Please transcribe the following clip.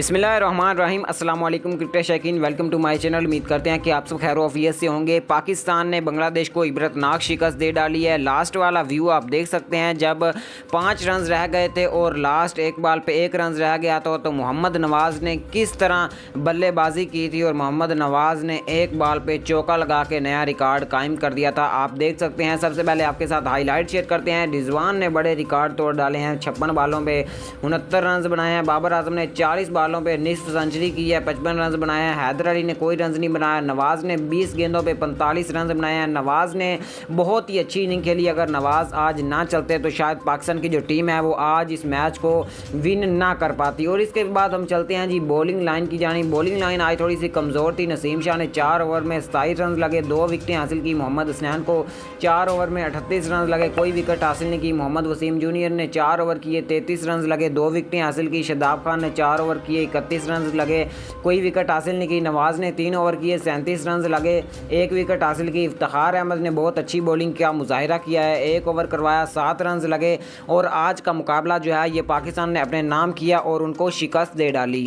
बिस्मिल्लाहिर्रहमानिर्रहीम अस्सलाम वालेकुम क्रिकेट शौकीन, वेलकम टू माय चैनल। उम्मीद करते हैं कि आप सब खैर ऑफियत से होंगे। पाकिस्तान ने बांग्लादेश को इबरतनाक शिकस्त दे डाली है। लास्ट वाला व्यू आप देख सकते हैं, जब 5 रन रह गए थे और लास्ट एक बॉल पे 1 रन रह गया था, तो मोहम्मद नवाज़ ने किस तरह बल्लेबाजी की थी और मोहम्मद नवाज़ ने एक बॉल पे चौका लगा के नया रिकॉर्ड कायम कर दिया था। आप देख सकते हैं। सबसे पहले आपके साथ हाईलाइट शेयर करते हैं। रिजवान ने बड़े रिकॉर्ड तोड़ डाले हैं। 56 बॉलों पे 69 रन बनाए हैं। बाबर आजम ने 40 बॉलों पे निस्फ सेंचुरी की है, 55 रन बनाए हैं। हैदर अली ने कोई रन नहीं बनाया। नवाज़ ने 20 गेंदों पे 45 रन बनाए हैं। नवाज़ ने बहुत ही अच्छी इनिंग खेली। अगर नवाज़ आज ना चलते तो शायद पाकिस्तान की जो टीम है वो आज इस मैच को विन ना कर पाती। और इसके बाद हम चलते हैं जी बॉलिंग लाइन की जानी। बॉलिंग लाइन आज थोड़ी सी कमज़ोर थी। नसीम शाह ने 4 ओवर में 27 रन लगे, 2 विकेटें हासिल की। मोहम्मद हसनैन को 4 ओवर में 38 रन लगे, कोई विकेट हासिल नहीं की। मोहम्मद वसीम जूनियर ने 4 ओवर किए, 33 रन लगे, 2 विकेटें हासिल की। शादाब खान ने 4 ओवर किए, 31 रन लगे, कोई विकेट हासिल नहीं की। नवाज़ ने 3 ओवर किए, 37 रन लगे, 1 विकेट हासिल की। इफ्तिखार अहमद ने बहुत अच्छी बॉलिंग का मुजाहिरा किया है, 1 ओवर करवाया, 7 रन लगे। और आज का मुकाबला जो है ये पाकिस्तान ने अपने नाम किया और उनको शिकस्त दे डाली।